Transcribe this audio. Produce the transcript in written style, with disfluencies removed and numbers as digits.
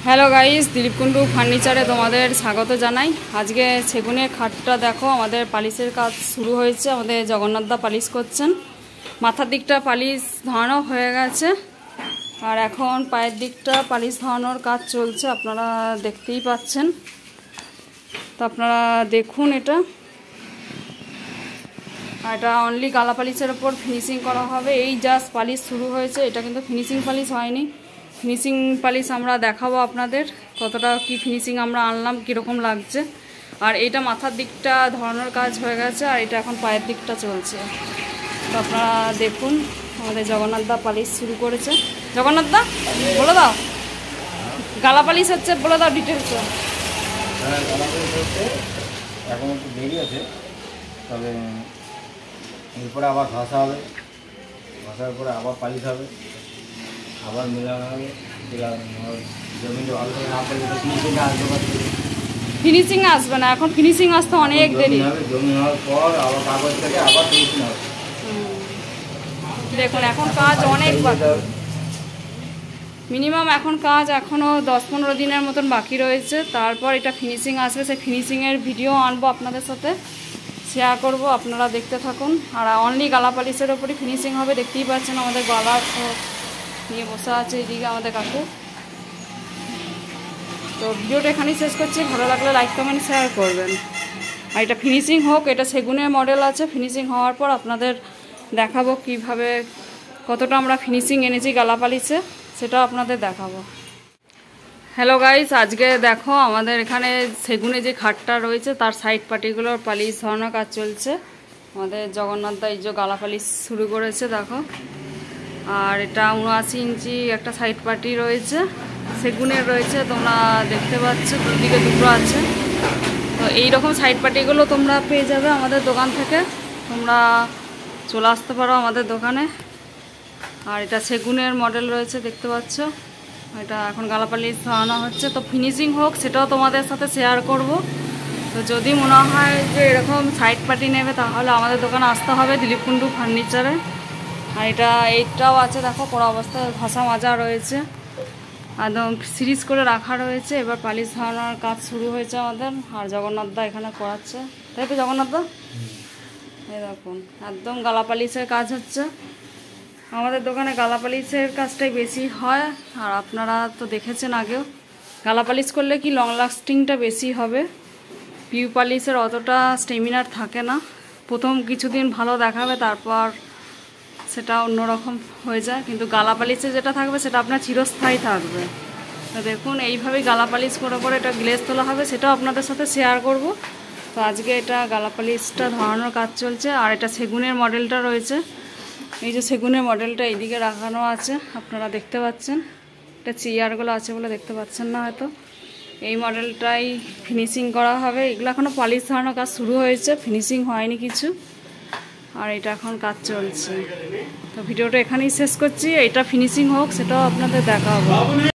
Hello guys, Dilip Kundu ফার্নিচারে তোমাদের স্বাগত জানাই। আজকে সেগুনের খাটটা দেখো, আমাদের পালিশের কাজ শুরু হয়েছে। আমাদের জগন্নাথদা পালিশ করছেন। মাথার দিকটা পালিশ ধরানো হয়ে গেছে, আর এখন পায়ের দিকটা পালিশ ধরানোর কাজ চলছে, আপনারা দেখতেই পাচ্ছেন। তো আপনারা দেখুন এটা অনলি গালা পালিশের ওপর ফিনিশিং করা হবে। এই জাস্ট পালিশ শুরু হয়েছে, এটা কিন্তু ফিনিশিং পালিশ হয়নি। ফিনিশিং পালিশ আমরা দেখাবো আপনাদের, কতটা কি ফিনিশিং আমরা আনলাম, কীরকম লাগছে। আর এইটা মাথার দিকটা ধরানোর কাজ হয়ে গেছে, আর এটা এখন পায়ের দিকটা চলছে। তো আপনারা দেখুন, আমাদের জগন্নাথদা পালিশ শুরু করেছে। জগন্নাথদা বলে দাও, গালা পালিশ হচ্ছে, বলে দাও ডিটেলস। এখন একটু দেরি আছে, তবে এরপরে আবার ঘষা হবে, ঘষার পরে আবার পালিশ হবে, আবার মেলানো হবে। জমিটা ভালো করে না পারলে ফিনিশিং আসবে না, এখন ফিনিশিং আসতে অনেক দেরি হবে। জমি হওয়ার পর আবার কাগজ থেকে আবার ফিনিশিং হবে। দেখুন এখন কাজ অনেক বাকি, মিনিমাম এখন কাজ এখনও 10-15 দিনের মতন বাকি রয়েছে। তারপর এটা ফিনিশিং আসবে, সেই ফিনিশিংয়ের ভিডিও আনবো আপনাদের সাথে, শেয়ার করব, আপনারা দেখতে থাকুন। আর অনলি গালা পালিশের ওপরই ফিনিশিং হবে। দেখতেই পাচ্ছেন আমাদের গলা নিয়ে বসে আছে এদিকে আমাদের কাকু। তো ভিডিওটা এখানেই শেষ করছি, ভালো লাগলে লাইক কমেন্ট শেয়ার করবেন। আর এটা ফিনিশিং হোক, এটা সেগুনের মডেল আছে। ফিনিশিং হওয়ার পর আপনাদের দেখাবো কিভাবে, কতটা আমরা ফিনিশিং এনেছি গালা পালিশে, সেটাও আপনাদের দেখাবো। হ্যালো গাইস, আজকে দেখো আমাদের এখানে সেগুনে যে খাটটা রয়েছে তার সাইড পাটিগুলোর পালিশ ধরানোর কাজ চলছে। আমাদের জগন্নাথদা এই যে গালা পালিশ শুরু করেছে দেখো। আর এটা 79 ইঞ্চি একটা সাইড পাটি রয়েছে, সেগুনের রয়েছে, তোমরা দেখতে পাচ্ছ দুদিকে দুটো আছে। তো এইরকম সাইড পাটিগুলো তোমরা পেয়ে যাবে আমাদের দোকান থেকে, তোমরা চলে আসতে পারো আমাদের দোকানে। আর এটা সেগুনের মডেল রয়েছে, দেখতে পাচ্ছ। এটা এখন গালা পালিশ ধরানো হচ্ছে, তো ফিনিশিং হোক সেটাও তোমাদের সাথে শেয়ার করব। তো যদি মনে হয় যে এরকম সাইড পাটি নেবে, তাহলে আমাদের দোকানে আসতে হবে, দিলীপ কুন্ডু ফার্নিচারে। আর এইটাও আছে দেখো, পুরো অবস্থায় ঘষা মাজা রয়েছে, একদম সিরিজ করে রাখা রয়েছে। এবার পালিশ ধরানোর কাজ শুরু হয়েছে আমাদের, আর জগন্নাথদা এখানে করাচ্ছে, তাই তো জগন্নাথদা? এই দেখুন একদম গালা পালিশের কাজ হচ্ছে। আমাদের দোকানে গালা পালিশের কাজটাই বেশি হয়, আর আপনারা তো দেখেছেন আগেও। গালা পালিশ করলে কি লং লাস্টিংটা বেশি হবে, পিউ পালিশের অতটা স্টেমিনার থাকে না। প্রথম কিছুদিন ভালো দেখাবে, তারপর সেটা অন্যরকম হয়ে যায়। কিন্তু গালা পালিশে যেটা থাকবে সেটা আপনার চিরস্থায়ী থাকবে। তো দেখুন এইভাবেই গালা পালিশ করে করে এটা গ্লেজ তোলা হবে, সেটাও আপনাদের সাথে শেয়ার করব। তো আজকে এটা গালা পালিশটা ধরানোর কাজ চলছে। আর এটা সেগুনের মডেলটা রয়েছে, এই যে সেগুনের মডেলটা এইদিকে রাখানো আছে, আপনারা দেখতে পাচ্ছেন। এটা চেয়ারগুলো আছে বলে দেখতে পাচ্ছেন না হয়তো। এই মডেলটাই ফিনিশিং করা হবে। এগুলো এখনও পালিশ ধরানোর কাজ শুরু হয়েছে, ফিনিশিং হয়নি কিছু। আর এটা এখন কাজ চলছে। তো ভিডিওটা এখানেই শেষ করছি, এটা ফিনিশিং হোক সেটাও আপনাদের দেখাবো।